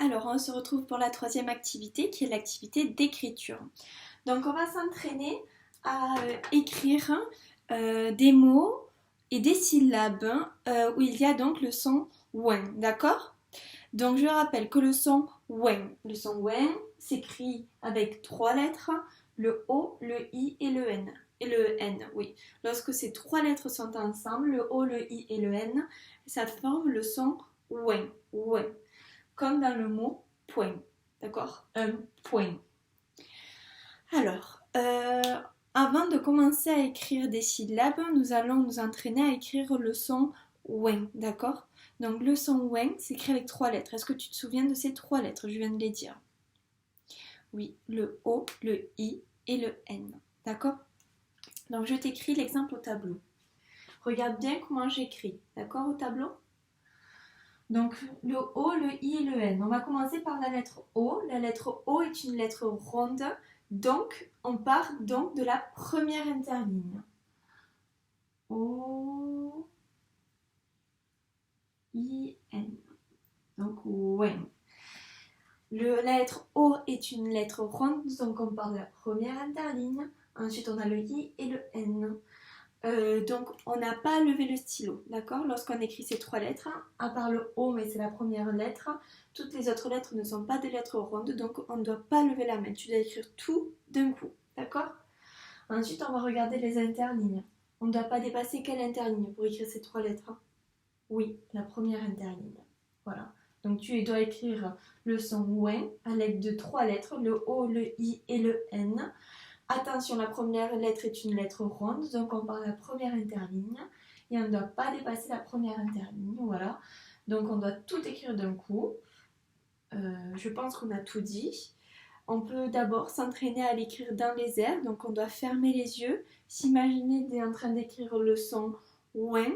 Alors, on se retrouve pour la troisième activité qui est l'activité d'écriture. Donc, on va s'entraîner à écrire des mots et des syllabes où il y a donc le son wen, d'accord? Donc, je rappelle que le son wen s'écrit avec trois lettres, le O, le I et le N. Et le N, oui. Lorsque ces trois lettres sont ensemble, le O, le I et le N, ça forme le son wen. Comme dans le mot point, d'accord? Un point. Alors, avant de commencer à écrire des syllabes, nous allons nous entraîner à écrire le son wen, d'accord? Donc le son wen s'écrit avec trois lettres. Est-ce que tu te souviens de ces trois lettres? Je viens de les dire. Oui, le O, le I et le N, d'accord? Donc je t'écris l'exemple au tableau. Regarde bien comment j'écris, d'accord, au tableau? Donc le O, le I et le N. On va commencer par la lettre O. La lettre O est une lettre ronde. Donc on part donc de la première interligne. O, I, N. Donc wen. La lettre O est une lettre ronde. Donc on part de la première interligne. Ensuite on a le I et le N. Donc on n'a pas levé le stylo, d'accord? Lorsqu'on écrit ces trois lettres, à part le O, mais c'est la première lettre, toutes les autres lettres ne sont pas des lettres rondes, donc on ne doit pas lever la main. Tu dois écrire tout d'un coup, d'accord? Ensuite, on va regarder les interlignes. On ne doit pas dépasser quelle interligne pour écrire ces trois lettres? Oui, la première interligne. Voilà. Donc tu dois écrire le son wen à l'aide de trois lettres, le O, le I et le N. Attention, la première lettre est une lettre ronde, donc on part de la première interligne et on ne doit pas dépasser la première interligne, voilà. Donc on doit tout écrire d'un coup. Je pense qu'on a tout dit. On peut d'abord s'entraîner à l'écrire dans les airs, donc on doit fermer les yeux, s'imaginer en train d'écrire le son wen.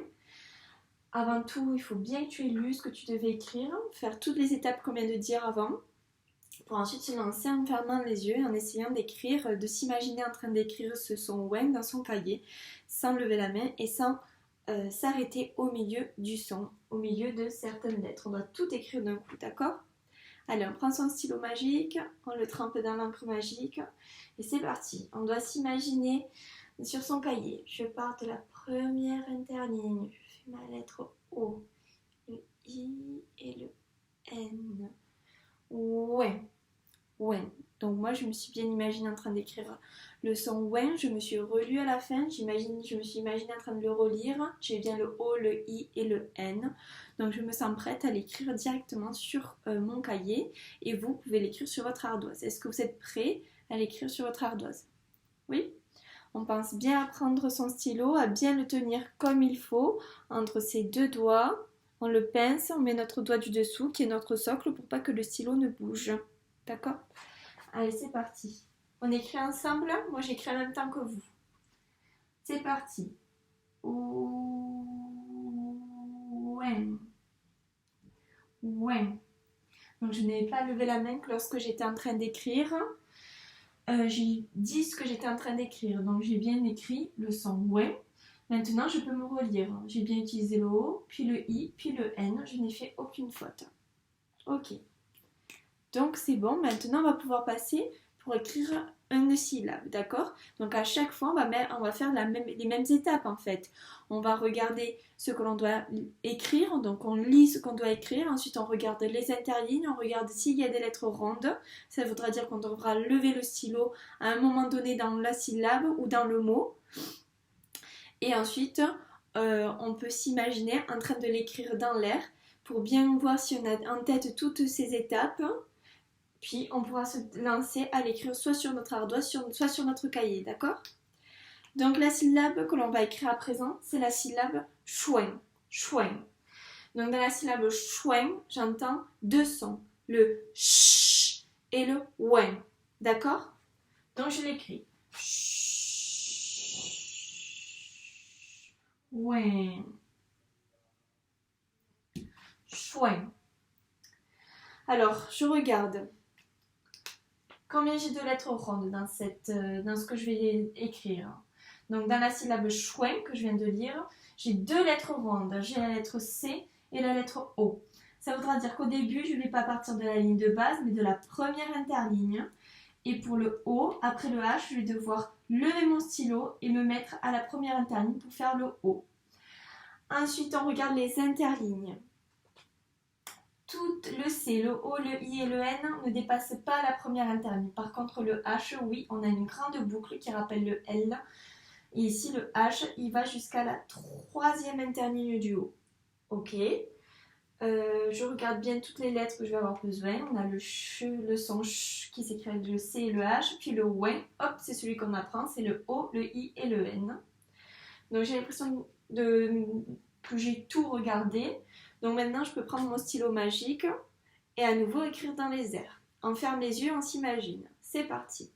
Avant tout, il faut bien que tu aies lu ce que tu devais écrire, faire toutes les étapes qu'on vient de dire avant, pour ensuite se lancer en fermant les yeux et en essayant d'écrire, de s'imaginer en train d'écrire ce son wen dans son cahier, sans lever la main et sans s'arrêter au milieu du son, au milieu de certaines lettres. On doit tout écrire d'un coup, d'accord? Allez, on prend son stylo magique, on le trempe dans l'encre magique et c'est parti. On doit s'imaginer sur son cahier. Je pars de la première interligne, je fais ma lettre O, le I et le N. Ouais. Donc moi je me suis bien imaginée en train d'écrire le son wen, je me suis relue à la fin, je me suis imaginée en train de le relire, j'ai bien le O, le I et le N. Donc je me sens prête à l'écrire directement sur mon cahier et vous pouvez l'écrire sur votre ardoise. Est-ce que vous êtes prêts à l'écrire sur votre ardoise? Oui? On pense bien à prendre son stylo, à bien le tenir comme il faut entre ses deux doigts. On le pince, on met notre doigt du dessous qui est notre socle pour pas que le stylo ne bouge. D'accord? Allez, c'est parti. On écrit ensemble. Moi, j'écris en même temps que vous. C'est parti. Wen. Donc, je n'ai pas levé la main que lorsque j'étais en train d'écrire. J'ai dit ce que j'étais en train d'écrire. Donc, j'ai bien écrit le son wen. Maintenant, je peux me relire. J'ai bien utilisé le O, puis le I, puis le N. Je n'ai fait aucune faute. Ok. Donc c'est bon, maintenant on va pouvoir passer pour écrire une syllabe, d'accord? Donc à chaque fois on va faire les mêmes étapes en fait. On va regarder ce que l'on doit écrire, donc on lit ce qu'on doit écrire, ensuite on regarde les interlignes, on regarde s'il y a des lettres rondes, ça voudra dire qu'on devra lever le stylo à un moment donné dans la syllabe ou dans le mot. Et ensuite on peut s'imaginer en train de l'écrire dans l'air pour bien voir si on a en tête toutes ces étapes. Puis on pourra se lancer à l'écrire soit sur notre ardoise, soit sur notre cahier, d'accord? Donc la syllabe que l'on va écrire à présent, c'est la syllabe chouin. Donc dans la syllabe chouin, j'entends deux sons, le ch et le wen, d'accord? Donc je l'écris. Wen. Chouin. Alors, je regarde. Combien j'ai de lettres rondes dans ce que je vais écrire? Donc dans la syllabe chouin que je viens de lire, j'ai deux lettres rondes. J'ai la lettre C et la lettre O. Ça voudra dire qu'au début, je ne vais pas partir de la ligne de base, mais de la première interligne. Et pour le O, après le H, je vais devoir lever mon stylo et me mettre à la première interligne pour faire le O. Ensuite, on regarde les interlignes. Tout le C, le O, le I et le N ne dépassent pas la première interligne. Par contre, le H, oui, on a une grande boucle qui rappelle le L. Et ici, le H, il va jusqu'à la troisième interligne du haut. Ok. Je regarde bien toutes les lettres que je vais avoir besoin. On a le ch, le son ch qui s'écrit avec le C et le H. Puis le ouin, hop, c'est celui qu'on apprend. C'est le O, le I et le N. Donc j'ai l'impression que j'ai tout regardé. Donc maintenant, je peux prendre mon stylo magique et à nouveau écrire dans les airs. On ferme les yeux, on s'imagine. C'est parti.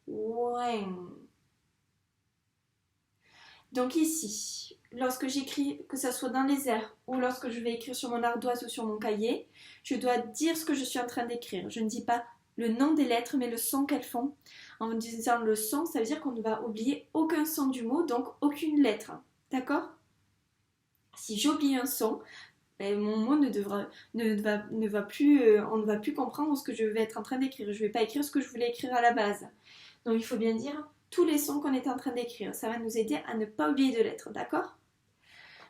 Ouin. Donc ici, lorsque j'écris, que ce soit dans les airs ou lorsque je vais écrire sur mon ardoise ou sur mon cahier, je dois dire ce que je suis en train d'écrire. Je ne dis pas le nom des lettres, mais le son qu'elles font. En disant le son, ça veut dire qu'on ne va oublier aucun son du mot, donc aucune lettre. D'accord ? Si j'oublie un son, ben, mon mot on ne va plus comprendre ce que je vais être en train d'écrire. Je ne vais pas écrire ce que je voulais écrire à la base. Donc il faut bien dire tous les sons qu'on est en train d'écrire. Ça va nous aider à ne pas oublier de lettres, d'accord ?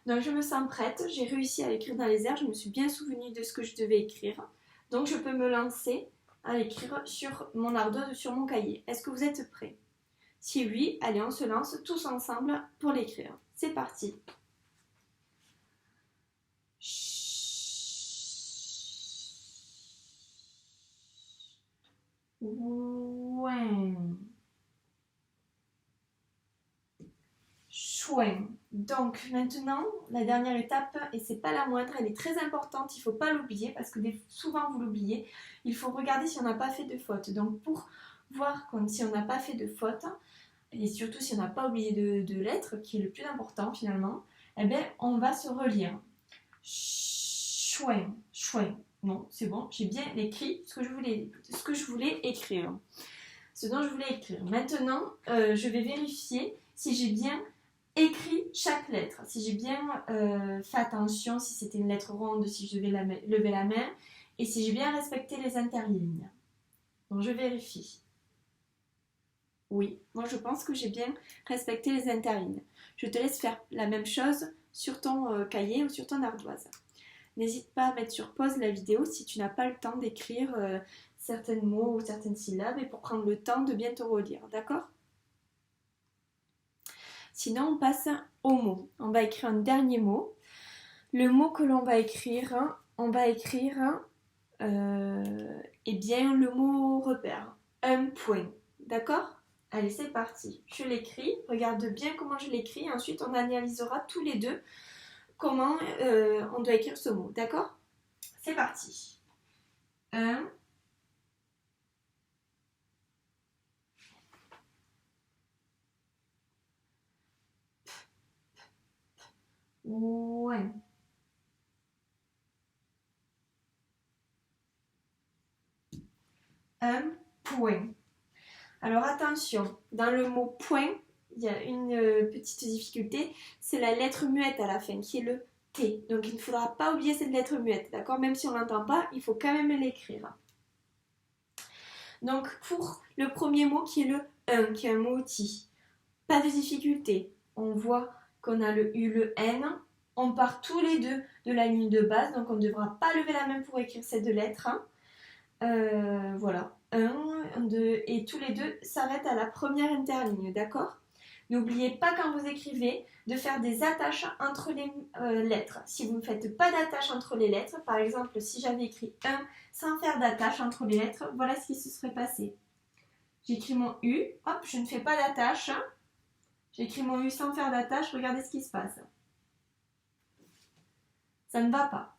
Donc je me sens prête, j'ai réussi à écrire dans les airs, je me suis bien souvenue de ce que je devais écrire. Donc je peux me lancer à écrire sur mon ardoise ou sur mon cahier. Est-ce que vous êtes prêts ? Si oui, allez, on se lance tous ensemble pour l'écrire. C'est parti. Ouin. Chouin. Donc maintenant, la dernière étape, et c'est pas la moindre, elle est très importante, il ne faut pas l'oublier parce que souvent vous l'oubliez, il faut regarder si on n'a pas fait de faute. Donc pour voir si on n'a pas fait de faute, et surtout si on n'a pas oublié de lettres, qui est le plus important finalement, eh bien on va se relire. Chouin, chouin. Non, c'est bon, j'ai bien écrit ce que je voulais écrire. Ce dont je voulais écrire. Maintenant, je vais vérifier si j'ai bien écrit chaque lettre. Si j'ai bien fait attention, si c'était une lettre ronde, si je devais lever la main, et si j'ai bien respecté les interlignes. Donc je vérifie. Oui, moi je pense que j'ai bien respecté les interlignes. Je te laisse faire la même chose sur ton cahier ou sur ton ardoise. N'hésite pas à mettre sur pause la vidéo si tu n'as pas le temps d'écrire certains mots ou certaines syllabes et pour prendre le temps de bien te relire, d'accord ? Sinon, on passe au mot. On va écrire un dernier mot. Le mot que l'on va écrire, eh bien, le mot repère. Un point. D'accord ? Allez, c'est parti. Je l'écris. Regarde bien comment je l'écris. Ensuite, on analysera tous les deux comment on doit écrire ce mot. D'accord ? C'est parti. Un. Ouais. Un point. Alors attention, dans le mot point, il y a une petite difficulté, c'est la lettre muette à la fin, qui est le T. Donc il ne faudra pas oublier cette lettre muette, d'accord ? Même si on ne l'entend pas, il faut quand même l'écrire. Donc pour le premier mot qui est le 1, qui est un mot outil, pas de difficulté. On voit qu'on a le U, le N, on part tous les deux de la ligne de base, donc on ne devra pas lever la main pour écrire ces deux lettres. Voilà, 1, 2, et tous les deux s'arrêtent à la première interligne, d'accord ? N'oubliez pas quand vous écrivez de faire des attaches entre les lettres. Si vous ne faites pas d'attache entre les lettres, par exemple si j'avais écrit 1 sans faire d'attache entre les lettres, voilà ce qui se serait passé. J'écris mon U, hop, je ne fais pas d'attache. J'écris mon U sans faire d'attache, regardez ce qui se passe. Ça ne va pas.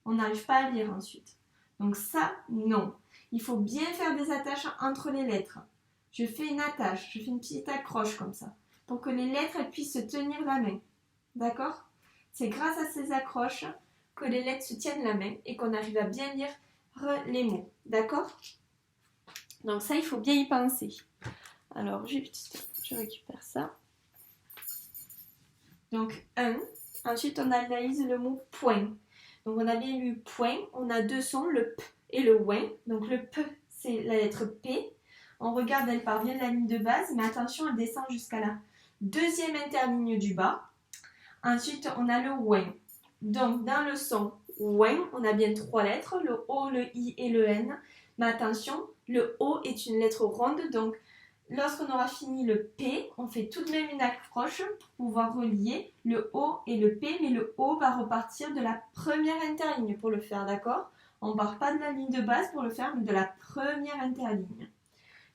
On n'arrive pas à lire ensuite. Donc ça, non. Il faut bien faire des attaches entre les lettres. Je fais une attache, je fais une petite accroche comme ça, pour que les lettres elles puissent se tenir la main. D'accord ? C'est grâce à ces accroches que les lettres se tiennent la main et qu'on arrive à bien lire les mots. D'accord ? Donc ça, il faut bien y penser. Alors, je récupère ça. Donc 1. Ensuite, on analyse le mot point. Donc on a bien lu point, on a deux sons, le P et le ouin. Donc le P, c'est la lettre P. On regarde, elle part bien de la ligne de base, mais attention, elle descend jusqu'à la deuxième interligne du bas. Ensuite, on a le ouin. Donc dans le son ouin, on a bien trois lettres, le O, le I et le N. Mais attention, le O est une lettre ronde, donc lorsqu'on aura fini le P, on fait tout de même une accroche pour pouvoir relier le O et le P, mais le O va repartir de la première interligne pour le faire, d'accord? On ne part pas de la ligne de base pour le faire, mais de la première interligne.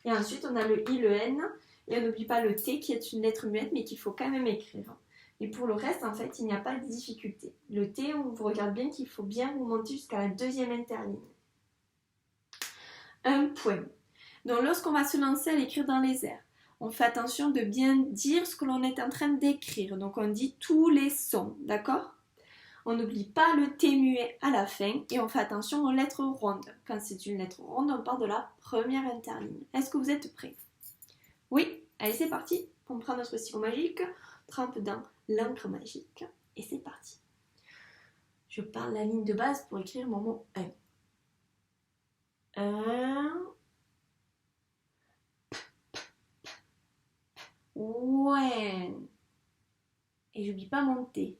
Et ensuite, on a le I, le N, et on n'oublie pas le T qui est une lettre muette, mais qu'il faut quand même écrire. Et pour le reste, en fait, il n'y a pas de difficulté. Le T, on vous regarde bien qu'il faut bien remonter jusqu'à la deuxième interligne. Un point. Donc lorsqu'on va se lancer à l'écrire dans les airs, on fait attention de bien dire ce que l'on est en train d'écrire. Donc on dit tous les sons, d'accord? On n'oublie pas le T muet à la fin et on fait attention aux lettres rondes. Quand c'est une lettre ronde, on part de la première interligne. Est-ce que vous êtes prêts? Oui? Allez, c'est parti. On prend notre stylo magique, trempe dans l'encre magique et c'est parti. Je parle la ligne de base pour écrire mon mot 1. 1. Ouais. Et j'oublie pas mon T.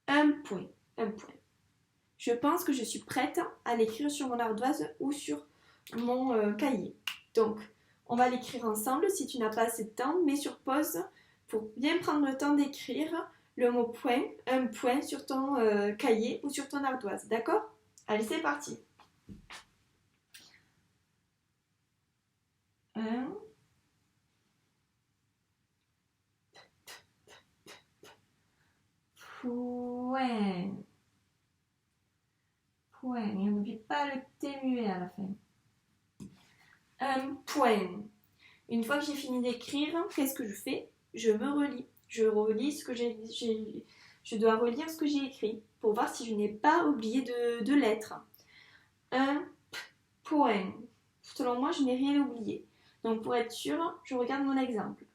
Un point. Je pense que je suis prête à l'écrire sur mon ardoise ou sur mon cahier. Donc, on va l'écrire ensemble. Si tu n'as pas assez de temps, mets sur pause pour bien prendre le temps d'écrire le mot point, un point sur ton cahier ou sur ton ardoise. D'accord? Allez, c'est parti. 1. Point. Point. Et on n'oublie pas le T muet à la fin. Un point. Une fois que j'ai fini d'écrire, qu'est-ce que je fais? Je me relis. Je relis ce que je dois relire ce que j'ai écrit pour voir si je n'ai pas oublié de lettres. Un point. Selon moi, je n'ai rien oublié. Donc pour être sûre, je regarde mon exemple.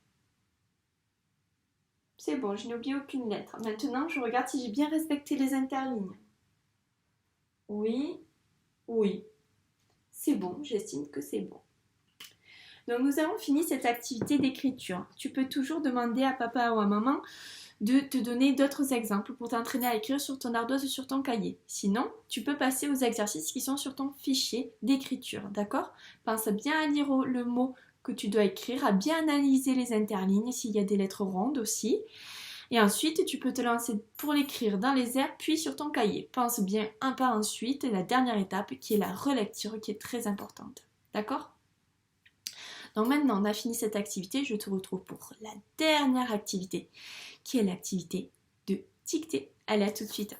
C'est bon, je n'ai oublié aucune lettre. Maintenant, je regarde si j'ai bien respecté les interlignes. Oui, oui. C'est bon, j'estime que c'est bon. Donc nous avons fini cette activité d'écriture. Tu peux toujours demander à papa ou à maman de te donner d'autres exemples pour t'entraîner à écrire sur ton ardoise ou sur ton cahier. Sinon, tu peux passer aux exercices qui sont sur ton fichier d'écriture, d'accord? Pense bien à lire le mot que tu dois écrire, à bien analyser les interlignes, s'il y a des lettres rondes aussi. Et ensuite, tu peux te lancer pour l'écrire dans les airs, puis sur ton cahier. Pense bien un pas ensuite, et la dernière étape qui est la relecture, qui est très importante. D'accord? Donc maintenant, on a fini cette activité, je te retrouve pour la dernière activité, qui est l'activité de dictée. Allez, à tout de suite.